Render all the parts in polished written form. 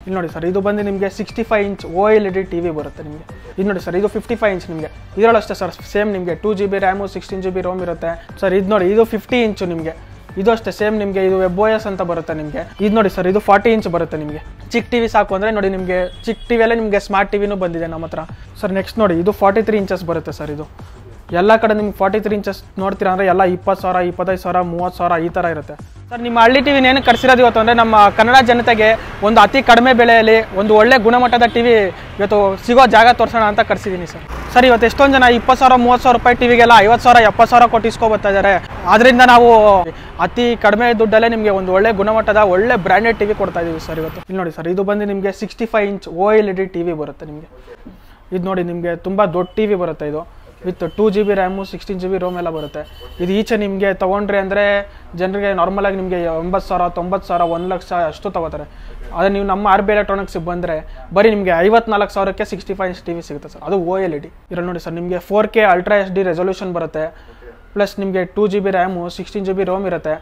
ಇಲ್ಲಿ ನೋಡಿ ಸರ್, ಇದು ಬಂದು ನಿಮಗೆ 65 ಇಂಚ್ OLED TV ಬರುತ್ತೆ ನಿಮಗೆ. ಇದು ನೋಡಿ ಸರ್, ಇದು 55 ಇಂಚ್ ನಿಮಗೆ. ಇದರಲ್ಲೂ ಅಷ್ಟೇ ಸರ್, ಸೇಮ್ ನಿಮಗೆ 2GB ರ್ಯಾಮು 16GB ರೋಮ್ ಇರುತ್ತೆ ಸರ್. ಇದು ನೋಡಿ, ಇದು 50 ಇಂಚು ನಿಮಗೆ. ಇದು ಅಷ್ಟೇ ಸೇಮ್ ನಿಮಗೆ, ಇದು WebOS ಅಂತ ಬರುತ್ತೆ ನಿಮಗೆ. ಇದು ನೋಡಿ ಸರ್, ಇದು 40 ಇಂಚ್ ಬರುತ್ತೆ ನಿಮಗೆ. ಚಿಕ್ಕ ಟಿವಿ ಸಾಕು ಅಂದರೆ ನೋಡಿ, ನಿಮಗೆ ಚಿಕ್ಕ ಟಿವಿಯಲ್ಲೇ ನಿಮಗೆ ಸ್ಮಾರ್ಟ್ ಟಿವಿನೂ ಬಂದಿದೆ ನಮ್ಮ ಹತ್ರ ಸರ್. ನೆಕ್ಸ್ಟ್ ನೋಡಿ, ಇದು 43 ಇಂಚಸ್ ಬರುತ್ತೆ ಸರ್. ಇದು ಎಲ್ಲ ಕಡೆ ನಿಮ್ಗೆ 43 ಇಂಚಸ್ ನೋಡ್ತೀರಾ ಅಂದರೆ ಎಲ್ಲ 20,000, 25,000, 30,000 ಈ ಥರ ಇರುತ್ತೆ ಸರ್. ನಿಮ್ಮ ಹಳ್ಳಿ ಟಿವಿನ ಏನು ಕರ್ಸಿರೋದು ಇವತ್ತು ಅಂದರೆ ನಮ್ಮ ಕನ್ನಡ ಜನತೆಗೆ ಒಂದು ಅತಿ ಕಡಿಮೆ ಬೆಲೆಯಲ್ಲಿ ಒಂದು ಒಳ್ಳೆ ಗುಣಮಟ್ಟದ ಟಿವಿ ಇವತ್ತು ಸಿಗೋ ಜಾಗ ತೋರಿಸೋಣ ಅಂತ ಕರ್ಸಿದ್ದೀನಿ ಸರ್. ಸರ್ ಇವತ್ತು ಎಷ್ಟೊಂದು ಜನ 20,000, 30,000 ರೂಪಾಯಿ ಟಿವಿಗೆಲ್ಲ 50,000, 70,000 ಕೊಟ್ಟು ಇಸ್ಕೊಬರ್ತಾ ಇದ್ದಾರೆ. ಆದ್ದರಿಂದ ನಾವು ಅತಿ ಕಡಿಮೆ ದುಡ್ಡಲ್ಲೇ ನಿಮಗೆ ಒಂದು ಒಳ್ಳೆ ಗುಣಮಟ್ಟದ ಒಳ್ಳೆ ಬ್ರ್ಯಾಂಡೆಡ್ ಟಿವಿ ಕೊಡ್ತಾ ಇದ್ದೀವಿ ಸರ್ ಇವತ್ತು. ಇಲ್ಲಿ ನೋಡಿ ಸರ್, ಇದು ಬಂದು ನಿಮಗೆ 65 ಇಂಚ್ OLED TV ಬರುತ್ತೆ ನಿಮಗೆ. ಇದು ನೋಡಿ, ನಿಮಗೆ ತುಂಬ ದೊಡ್ಡ ಟಿವಿ ಬರುತ್ತೆ. ಇದು with 2GB RAM 16GB Rome ಎಲ್ಲ ಬರುತ್ತೆ. ಇದು ಈಚೆ ನಿಮಗೆ ತೊಗೊಂಡ್ರಿ ಅಂದರೆ ಜನರಿಗೆ ನಾರ್ಮಲಾಗಿ ನಿಮಗೆ 80,000, 90,000, 1 ಲಕ್ಷ ಅಷ್ಟು ತೊಗೋತಾರೆ. ಅದೇ ನೀವು ನಮ್ಮ RB ಎಲೆಕ್ಟ್ರಾನಿಕ್ಸಿಗೆ ಬಂದರೆ ಬರೀ ನಿಮಗೆ 54,000ಕ್ಕೆ 65 ಇಂಚ್ TV ಸಿಗುತ್ತೆ ಸರ್. ಅದು OLED. ಇದರಲ್ಲಿ ನೋಡಿ ಸರ್, ನಿಮಗೆ 4K Ultra HD ರೆಸೊಲ್ಯೂಷನ್ ಬರುತ್ತೆ. ಪ್ಲಸ್ ನಿಮಗೆ 2GB ರ್ಯಾಮು 16GB ರೋಮ್ ಇರುತ್ತೆ.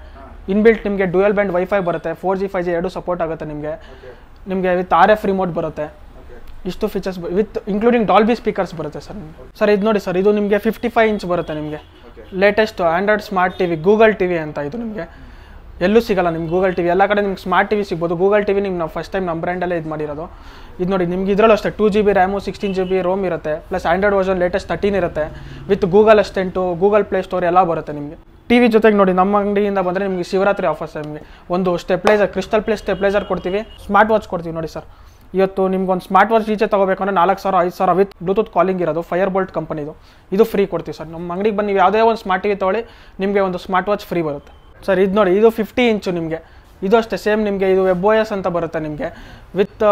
ಇನ್ಬಿಲ್ಟ್ ನಿಮಗೆ ಡ್ಯುಯಲ್ ಬ್ಯಾಂಡ್ ವೈಫೈ ಬರುತ್ತೆ. 4G 5G ಎರಡೂ ಸಪೋರ್ಟ್ ಆಗುತ್ತೆ ನಿಮಗೆ ವಿತ್ RF ರಿಮೋಟ್ ಬರುತ್ತೆ. ಇಷ್ಟು features with including Dolby speakers ಬರುತ್ತೆ ಸರ್ ನಿಮಗೆ. ಸರ್ ಇದು ನೋಡಿ ಸರ್, ಇದು ನಿಮಗೆ 55 ಇಂಚ್ ಬರುತ್ತೆ ನಿಮಗೆ. Latest Android smart TV Google TV ಅಂತ. ಇದು ನಿಮಗೆ ಎಲ್ಲೂ ಸಿಗಲ್ಲ ನಿಮ್ಗೆ ಗೂಗಲ್ ಟಿವಿ. ಎಲ್ಲ ಕಡೆ ನಿಮ್ಗೆ ಸ್ಮಾರ್ಟ್ ಟಿವಿ ಸಿಗ್ಬೋದು. ಗೂಗಲ್ ಟಿವಿ ನಿಮ್ಗೆ ನಾವು ಫಸ್ಟ್ ಟೈಮ್ ನಮ್ಮ ಬ್ರ್ಯಾಂಡಲ್ಲೇ ಇದು ಮಾಡಿರೋದು. ಇದು ನೋಡಿ, ನಿಮ್ಗೆ ಇದರಲ್ಲೂ ಅಷ್ಟೇ 2GB ರ್ಯಾಮು 16GB ರೋಮ್ ಇರುತ್ತೆ. ಪ್ಲಸ್ ಆಂಡ್ರಾಯ್ಡ್ ವರ್ಷನ್ ಲೇಟೆಸ್ಟ್ 13 ಇರುತ್ತೆ. With Google assistant, Google play store ಎಲ್ಲ ಬರುತ್ತೆ ನಿಮಗೆ. ಟಿವಿ ಜೊತೆಗೆ ನೋಡಿ, ನಮ್ಮ ಅಂಗಡಿಯಿಂದ ಬಂದರೆ ನಿಮಗೆ ಶಿವರಾತ್ರಿ ಆಫರ್ಸ್ ನಿಮಗೆ ಒಂದು ಸ್ಟೆಪ್ಲೈಸರ್, ಕ್ರಿಸ್ಟಲ್ ಪ್ಲೇ ಸ್ಟೆಪ್ಲೈಸರ್ ಕೊಡ್ತೀವಿ. ಸ್ಮಾರ್ಟ್ ವಾಚ್ ಕೊಡ್ತೀವಿ ನೋಡಿ ಸರ್. ಇವತ್ತು ನಿಮ್ಗೆ ಒಂದು ಸ್ಮಾರ್ಟ್ ವಾಚ್ ಈಚೆ ತೊಗೋಬೇಕಂದ್ರೆ 4,000, 5,000 ವಿತ್ ಬ್ಲೂಟೂತ್ ಕಾಲಿಂಗ್ ಇರೋದು ಫೈರ್ ಬೋಲ್ಟ್ ಕಂಪನಿದು. ಇದು ಫ್ರೀ ಕೊಡ್ತೀವಿ ಸರ್. ನಮ್ಮ ಅಂಗಡಿಗೆ ಬಂದು ನೀವು ಯಾವುದೇ ಒಂದು ಸ್ಮಾರ್ಟ್ ಟಿವಿ ತೊಗೊಳ್ಳಿ, ನಿಮಗೆ ಒಂದು ಸ್ಮಾರ್ಟ್ ವಾಚ್ ಫ್ರೀ ಬರುತ್ತೆ ಸರ್. ಇದು ನೋಡಿ, ಇದು 50 ಇಂಚು ನಿಮಗೆ. ಇದು ಅಷ್ಟೇ ಸೇಮ್ ನಿಮಗೆ, ಇದು WebOS ಅಂತ ಬರುತ್ತೆ ನಿಮಗೆ. ವಿತ್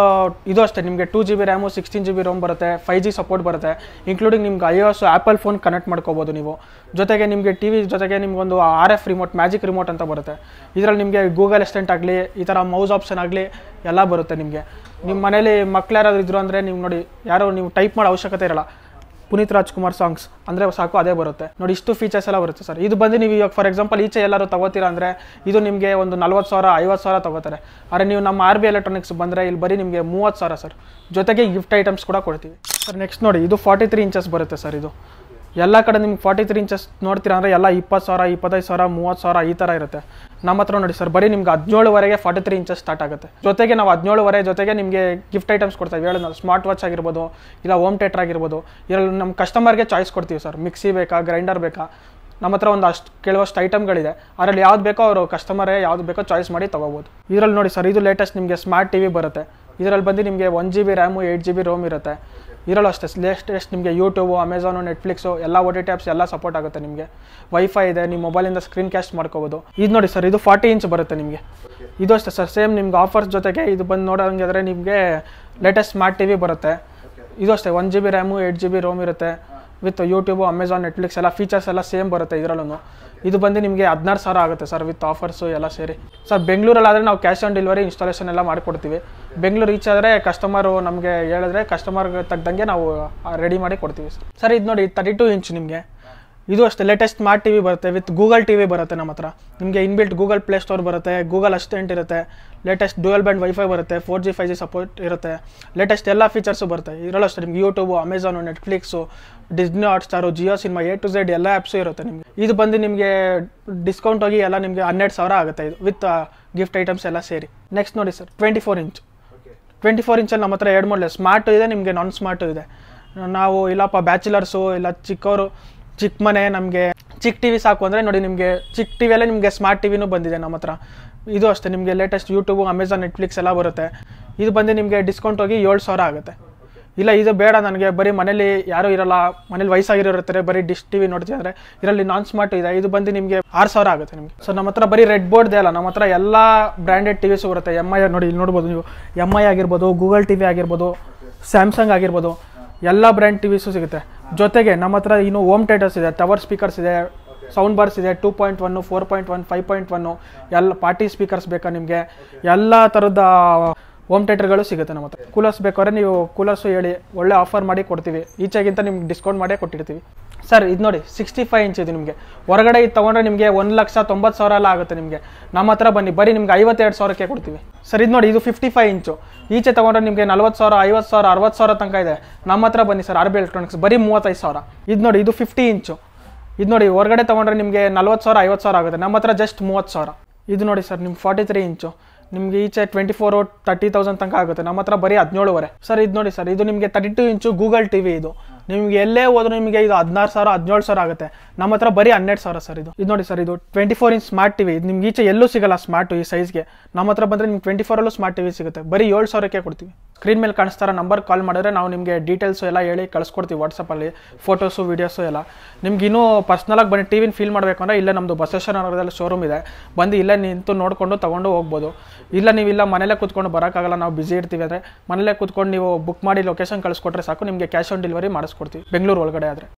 ಇದು ಅಷ್ಟೇ ನಿಮಗೆ 2GB ರ್ಯಾಮು 16GB ರೋಮ್ ಬರುತ್ತೆ. 5G ಸಪೋರ್ಟ್ ಬರುತ್ತೆ. ಇನ್ಕ್ಲೂಡಿಂಗ್ ನಿಮ್ಗೆ iOS ಆ್ಯಪಲ್ ಫೋನ್ ಕನೆಕ್ಟ್ ಮಾಡ್ಕೋಬೋದು ನೀವು. ಜೊತೆಗೆ ನಿಮಗೆ ಟಿವಿ ಜೊತೆಗೆ ನಿಮ್ಗೊಂದು RF ರಿಮೋಟ್, ಮ್ಯಾಜಿಕ್ ರಿಮೋಟ್ ಅಂತ ಬರುತ್ತೆ. ಇದರಲ್ಲಿ ನಿಮಗೆ ಗೂಗಲ್ ಅಸಿಸ್ಟೆಂಟ್ ಆಗಲಿ, ಈ ಥರ ಮೌಸ್ ಆಪ್ಷನ್ ಆಗಲಿ ಎಲ್ಲ ಬರುತ್ತೆ ನಿಮಗೆ. ನಿಮ್ಮ ಮನೇಲಿ ಮಕ್ಳು ಯಾರಾದ್ರು ಇದ್ರು ಅಂದರೆ ನೀವು ನೋಡಿ, ಯಾರೋ ನೀವು ಟೈಪ್ ಮಾಡೋ ಅವಶ್ಯಕತೆ ಇರಲ್ಲ. ಪುನೀತ್ ರಾಜ್ಕುಮಾರ್ ಸಾಂಗ್ಸ್ ಅಂದರೆ ಸಾಕು, ಅದೇ ಬರುತ್ತೆ ನೋಡಿ. ಇಷ್ಟು ಫೀಚರ್ಸ್ ಎಲ್ಲ ಬರುತ್ತೆ ಸರ್. ಇದು ಬಂದು ನೀವು ಇವಾಗ ಫಾರ್ ಎಕ್ಸಾಂಪಲ್ ಈಚೆ ಎಲ್ಲರೂ ತಗೋತೀರಾ ಅಂದರೆ ಇದು ನಿಮಗೆ ಒಂದು 40,000, 50,000 ತಗೋತಾರೆ. ಆದರೆ ನೀವು ನಮ್ಮ RB ಎಲೆಕ್ಟ್ರಾನಿಕ್ಸ್ ಬಂದರೆ ಇಲ್ಲಿ ಬರೀ ನಿಮಗೆ 30,000 ಸರ್. ಜೊತೆಗೆ ಗಿಫ್ಟ್ ಐಟಮ್ಸ್ ಕೂಡ ಕೊಡ್ತೀವಿ ಸರ್. ನೆಕ್ಸ್ಟ್ ನೋಡಿ, ಇದು 43 ಇಂಚಸ್ ಬರುತ್ತೆ ಸರ್. ಇದು ಎಲ್ಲ ಕಡೆ ನಿಮ್ಗೆ 43 ಇಂಚಸ್ ನೋಡ್ತೀರಾ ಅಂದರೆ ಎಲ್ಲ 20,000, 25,000, 30,000 ಈ ಥರ ಇರುತ್ತೆ. ನಮ್ಮ ಹತ್ರ ನೋಡಿ ಸರ್, ಬರೀ ನಿಮ್ಗೆ 17ವರೆಗೆ 43 ಇಂಚಸ್ ಸ್ಟಾರ್ಟ್ ಆಗುತ್ತೆ. ಜೊತೆಗೆ ನಾವು 17ವರೆ ಜೊತೆಗೆ ನಿಮಗೆ ಗಿಫ್ಟ್ ಐಟಮ್ಸ್ ಕೊಡ್ತೀವಿ. ಹೇಳೋದು ಸ್ಮಾರ್ಟ್ ವಾಚ್ ಆಗಿರ್ಬೋದು, ಇಲ್ಲ ಹೋಮ್ ಥಿಯೇಟರ್ ಆಗಿರ್ಬೋದು. ಇದರಲ್ಲಿ ನಮ್ಮ ಕಸ್ಟಮರ್ಗೆ ಚಾಯ್ಸ್ ಕೊಡ್ತೀವಿ ಸರ್. ಮಿಕ್ಸಿ ಬೇಕಾ, ಗ್ರೈಂಡರ್ ಬೇಕಾ, ನಮ್ಮ ಹತ್ರ ಒಂದು ಅಷ್ಟು ಕೆಲವಷ್ಟು ಐಟಮ್ಗಳಿದೆ. ಅದರಲ್ಲಿ ಯಾವ್ದು ಬೇಕೋ ಅವರು ಕಸ್ಟಮರೇ ಯಾವ್ದು ಬೇಕೋ ಚಾಯ್ಸ್ ಮಾಡಿ ತೊಗೋಬೋದು. ಇದರಲ್ಲಿ ನೋಡಿ ಸರ್, ಇದು ಲೇಟೆಸ್ಟ್ ನಿಮಗೆ ಸ್ಮಾರ್ಟ್ ಟಿವಿ ಬರುತ್ತೆ. ಇದರಲ್ಲಿ ಬಂದು ನಿಮಗೆ 1GB ರ್ಯಾಮು 8GB ರೋಮ್ ಇರುತ್ತೆ. ಇದರಲ್ಲೂ ಅಷ್ಟೇ ಲೇಟೆಸ್ಟ್ ನಿಮಗೆ ಯೂಟ್ಯೂಬು, ಅಮೆಝಾನು, ನೆಟ್ಫ್ಲಿಕ್ಸು ಎಲ್ಲ OTT ಆ್ಯಪ್ಸ್ ಎಲ್ಲ ಸಪೋರ್ಟ್ ಆಗುತ್ತೆ ನಿಮಗೆ. ವೈಫೈ ಇದೆ, ನಿಮ್ಮ ಮೊಬೈಲಿಂದ ಸ್ಕ್ರೀನ್ ಕ್ಯಾಸ್ಟ್ ಮಾಡ್ಕೋಬೋದು. ಇದು ನೋಡಿ ಸರ್, ಇದು 40 ಇಂಚ್ ಬರುತ್ತೆ ನಿಮಗೆ. ಇದು ಅಷ್ಟೇ ಸರ್, ಸೇಮ್ ನಿಮ್ಗೆ ಆಫರ್ಸ್ ಜೊತೆಗೆ ಇದು ಬಂದು ನೋಡೋಂಗಿದ್ರೆ ನಿಮಗೆ ಲೇಟೆಸ್ಟ್ ಸ್ಮಾರ್ಟ್ ಟಿವಿ ಬರುತ್ತೆ. ಇದು ಅಷ್ಟೇ 1GB ರ್ಯಾಮು 8GB ರೋಮ್ ಇರುತ್ತೆ. ವಿತ್ ಯೂಟ್ಯೂಬು, ಅಮೆಝಾನ್, ನೆಟ್ಫ್ಲಿಕ್ಸ್ ಎಲ್ಲ ಫೀಚರ್ಸ್ ಎಲ್ಲ ಸೇಮ್ ಬರುತ್ತೆ ಇದರಲ್ಲೂ. ಇದು ಬಂದು ನಿಮಗೆ 16,000 ಆಗುತ್ತೆ ಸರ್ ವಿತ್ ಆಫರ್ಸು ಎಲ್ಲ ಸೇರಿ ಸರ್. ಬೆಂಗಳೂರಲ್ಲಾದರೆ ನಾವು ಕ್ಯಾಶ್ ಆನ್ ಡೆಲಿವರಿ ಇನ್ಸ್ಟಾಲೇಷನ್ ಎಲ್ಲ ಮಾಡಿಕೊಡ್ತೀವಿ. ಬೆಂಗಳೂರು ರೀಚ್ ಆದರೆ ಕಸ್ಟಮರು ನಮಗೆ ಹೇಳಿದ್ರೆ ಕಸ್ಟಮರ್ಗೆ ತಗ್ದಂಗೆ ನಾವು ರೆಡಿ ಮಾಡಿ ಕೊಡ್ತೀವಿ ಸರ್. ಸರ್ ಇದು ನೋಡಿ, 32 ಇಂಚ್ ನಿಮಗೆ. ಇದು ಅಷ್ಟೇ ಲೇಟೆಸ್ಟ್ ಸ್ಮಾರ್ಟ್ ಟಿವಿ ಬರುತ್ತೆ. ವಿತ್ ಗೂಗಲ್ ಟಿವಿ ಬರುತ್ತೆ ನಮ್ಮ ಹತ್ರ. ನಿಮಗೆ ಇನ್ಬಿಲ್ಟ್ ಗೂಗಲ್ ಪ್ಲೇ ಸ್ಟೋರ್ ಬರುತ್ತೆ, ಗೂಗಲ್ ಅಸಿಸ್ಟೆಂಟ್ ಇರುತ್ತೆ, ಲೇಟೆಸ್ಟ್ ಡ್ಯುಯಲ್ ಬ್ಯಾಂಡ್ ವೈಫೈ ಬರುತ್ತೆ, 4G 5G ಸಪೋರ್ಟ್ ಇರುತ್ತೆ. ಲೇಟೆಸ್ಟ್ ಎಲ್ಲ ಫೀಚರ್ಸು ಬರುತ್ತೆ. ಇದರಲ್ಲೂ ಅಷ್ಟೇ ನಿಮ್ಗೆ YouTube, Amazon, Netflix, Disney Hotstar, Jio cinema A to Z ಎಲ್ಲ ಆ್ಯಪ್ಸು ಇರುತ್ತೆ ನಿಮಗೆ. ಇದು ಬಂದು ನಿಮಗೆ ಡಿಸ್ಕೌಂಟ್ ಹೋಗಿ ಎಲ್ಲ ನಿಮಗೆ 12,000 ಆಗುತ್ತೆ ಇದು ವಿತ್ ಗಿಫ್ಟ್ ಐಟಮ್ಸ್ ಎಲ್ಲ ಸೇರಿ. ನೆಕ್ಸ್ಟ್ ನೋಡಿ ಸರ್, 24 ಇಂಚ್. 24 ಇಂಚಲ್ಲಿ ನಮ್ಮ ಹತ್ರ 2 ಮಾಡಲ್ ಸ್ಮಾರ್ಟು ಇದೆ, ನಿಮಗೆ ನಾನ್ ಸ್ಮಾರ್ಟು ಇದೆ. ನಾವು ಇಲ್ಲಪ್ಪ ಬ್ಯಾಚುಲರ್ಸು, ಇಲ್ಲ ಚಿಕ್ಕವರು, ಚಿಕ್ಕ ಮನೆ, ನಮಗೆ ಚಿಕ್ಕ ಟಿವಿ ಸಾಕು ಅಂದರೆ ನೋಡಿ, ನಿಮಗೆ ಚಿಕ್ಕ ಟಿವಿಯಲ್ಲೇ ನಿಮಗೆ ಸ್ಮಾರ್ಟ್ ಟಿವಿನೂ ಬಂದಿದೆ ನಮ್ಮ ಹತ್ರ. ಇದು ಅಷ್ಟೇ ನಿಮಗೆ ಲೇಟೆಸ್ಟ್ ಯೂಟ್ಯೂಬು, ಅಮೆಝಾನ್, ನೆಟ್ಫ್ಲಿಕ್ಸ್ ಎಲ್ಲ ಬರುತ್ತೆ. ಇದು ಬಂದು ನಿಮಗೆ ಡಿಸ್ಕೌಂಟ್ ಹೋಗಿ 7,000 ಆಗುತ್ತೆ. ಇಲ್ಲ ಇದು ಬೇಡ ನನಗೆ, ಬರೀ ಮನೇಲಿ ಯಾರೂ ಇರಲ್ಲ, ಮನೇಲಿ ವಯಸ್ಸಾಗಿರೋರು ಇರ್ತಾರೆ, ಬರೀ ಡಿಶ್ ಟಿವಿ ನೋಡ್ತಿದ್ದಾರೆ, ಇದರಲ್ಲಿ ನಾನ್ ಸ್ಮಾರ್ಟ್ ಇದೆ, ಇದು ಬಂದು ನಿಮಗೆ 6,000 ಆಗುತ್ತೆ ನಿಮಗೆ. ಸೊ ನಮ್ಮ ಹತ್ರ ಬರೀ ರೆಡ್ ಬೋರ್ಡ್ದೇ ಅಲ್ಲ, ನಮ್ಮ ಹತ್ರ ಎಲ್ಲ ಬ್ರ್ಯಾಂಡೆಡ್ ಟಿವಿಸು ಬರುತ್ತೆ. MI ನೋಡಿ, ಇಲ್ಲಿ ನೋಡ್ಬೋದು ನೀವು, MI ಆಗಿರ್ಬೋದು, ಗೂಗಲ್ ಟಿವಿ ಆಗಿರ್ಬೋದು, ಸ್ಯಾಮ್ಸಂಗ್ ಆಗಿರ್ಬೋದು, ಎಲ್ಲ ಬ್ರ್ಯಾಂಡ್ ಟಿವಿಸು ಸಿಗುತ್ತೆ. ಜೊತೆಗೆ ನಮ್ಮ ಹತ್ರ ಇನ್ನು ಹೋಮ್ ಥಿಯೇಟರ್ಸ್ ಇದೆ, ಟವರ್ ಸ್ಪೀಕರ್ಸ್ ಇದೆ, ಸೌಂಡ್ ಬಾರ್ಸ್ ಇದೆ, 2.1, 4.1, 5.1 ಎಲ್ಲ ಪಾರ್ಟಿ ಸ್ಪೀಕರ್ಸ್ ಬೇಕಾ ನಿಮಗೆ, ಎಲ್ಲ ಥರದ ಹೋಮ್ ಥಿಯೇಟರ್ಗಳು ಸಿಗುತ್ತೆ ನಮ್ಮ ಹತ್ರ. ಕೂಲರ್ಸ್ ಬೇಕಾದ್ರೆ ನೀವು ಕೂಲರ್ಸು ಹೇಳಿ, ಒಳ್ಳೆ ಆಫರ್ ಮಾಡಿ ಕೊಡ್ತೀವಿ. ಈಚೆಗಿಂತ ನಿಮ್ಗೆ ಡಿಸ್ಕೌಂಟ್ ಮಾಡೇ ಕೊಟ್ಟಿರ್ತೀವಿ ಸರ್ ಇದು ನೋಡಿ 65 ಇಂಚ್ ಇದು ನಿಮಗೆ ಹೊರಗಡೆ ಇದು ತೊಗೊಂಡ್ರೆ ನಿಮಗೆ 1,90,000 ಎಲ್ಲ ಆಗುತ್ತೆ ನಿಮಗೆ. ನಮ್ಮ ಹತ್ರ ಬನ್ನಿ, ಬರೀ ನಿಮ್ಗೆ 52,000ಕ್ಕೆ ಕೊಡ್ತೀವಿ. ಸರ್ ಇದು ನೋಡಿ, ಇದು 55 ಇಂಚು. ಈಚೆ ತೊಗೊಂಡ್ರೆ ನಿಮಗೆ 40,000, 50,000, 60,000 ತನಕ ಇದೆ. ನಮ್ಮ ಹತ್ರ ಬನ್ನಿ ಸರ್, RB ಎಲೆಕ್ಟ್ರಾನಿಕ್ಸ್, ಬರೀ 35,000. ಇದು ನೋಡಿ, ಇದು 50 ಇಂಚು. ಇದು ನೋಡಿ, ಹೊರಗಡೆ ತೊಗೊಂಡ್ರೆ ನಿಮಗೆ 40,000, 50,000 ಆಗುತ್ತೆ. ನಮ್ಮ ಹತ್ರ ಜಸ್ಟ್ 30,000. ಇದು ನೋಡಿ ಸರ್, ನಿಮ್ಗೆ 43 ಇಂಚು. ನಿಮಗೆ ಈಚೆ 24 30,000 ತನಕ ಆಗುತ್ತೆ. ನಮ್ಮ ಹತ್ರ ಬರೀ 17,500. ಸರ್ ಇದು ನೋಡಿ ಸರ್, ಇದು ನಿಮಗೆ 32 ಇಂಚು ಗೂಗಲ್ ಟಿವಿ. ಇದು ನಿಮಗೆ ಎಲ್ಲೇ ಹೋದ್ರೂ ನಿಮಗೆ ಇದು 16,000, 17,000 ಆಗುತ್ತೆ. ನಮ್ಮ ಹತ್ರ ಬರೀ 12,000 ಸರ್. ಇದು ನೋಡಿ ಸರ್, ಇದು 24 ಇಂಚ್ ಸ್ಮಾರ್ಟ್ ಟಿವಿ. ಇದು ನಿಮ್ಗೆ ಈಚೆ ಎಲ್ಲೂ ಸಿಗಲ್ಲ ಸ್ಮಾರ್ಟ್ ಈ ಸೈಜ್ಗೆ. ನಮ್ಮ ಹತ್ರ ಬಂದರೆ ನಿಮ್ಗೆ 24 ಸ್ಮಾರ್ಟ್ ಟಿವಿ ಸಿಗುತ್ತೆ. ಬರೀ 7,000ಕ್ಕೆ ಕೊಡ್ತೀವಿ. ಸ್ಕ್ರೀನ್ ಮೇಲೆ ಕಾಣಿಸ್ತಾರ ನಂಬರ್ ಕಾಲ್ ಮಾಡಿದ್ರೆ ನಾವು ನಿಮಗೆ ಡೀಟೇಲ್ಸು ಎಲ್ಲ ಹೇಳಿ ಕಳಿಸ್ಕೊಡ್ತೀವಿ ವಾಟ್ಸಪ್ಪಲ್ಲಿ, ಫೋಟೋಸು ವೀಡಿಯೋಸು ಎಲ್ಲ. ನಿಮ್ಗೆ ಇನ್ನೂ ಪರ್ಸ್ನಲಾಗಿ ಬನ್ನಿ ಟಿವಿನ ಫೀಲ್ ಮಾಡಬೇಕು ಅಂದರೆ ಇಲ್ಲೇ ನಮ್ಮದು ಬಸವೇಶ್ವರ ನಗರದಲ್ಲಿ ಶೋರೂಮ್ ಇದೆ. ಬಂದು ಇಲ್ಲೇ ನಿಂತು ನೋಡಿಕೊಂಡು ತೊಗೊಂಡು ಹೋಗ್ಬೋದು. ಇಲ್ಲ ನೀವು ಇಲ್ಲ ಮನೇಲೇ ಕೂತ್ಕೊಂಡು ಬರೋಕ್ಕಾಗಲ್ಲ, ನಾವು ಬಿಸಿ ಇರ್ತೀವಿ ಅಂದರೆ ಮನೇಲೇ ಕೂತ್ಕೊಂಡು ನೀವು ಬುಕ್ ಮಾಡಿ ಲೊಕೇಶನ್ ಕಳಿಸ್ಕೊಟ್ರೆ ಸಾಕು, ನಿಮಗೆ ಕ್ಯಾಶ್ ಆನ್ ಡೆಲಿವರಿ ಮಾಡಿಸ್ಕೊಡ್ತೀವಿ ಬೆಂಗಳೂರು ಒಳಗಡೆ ಆದರೆ.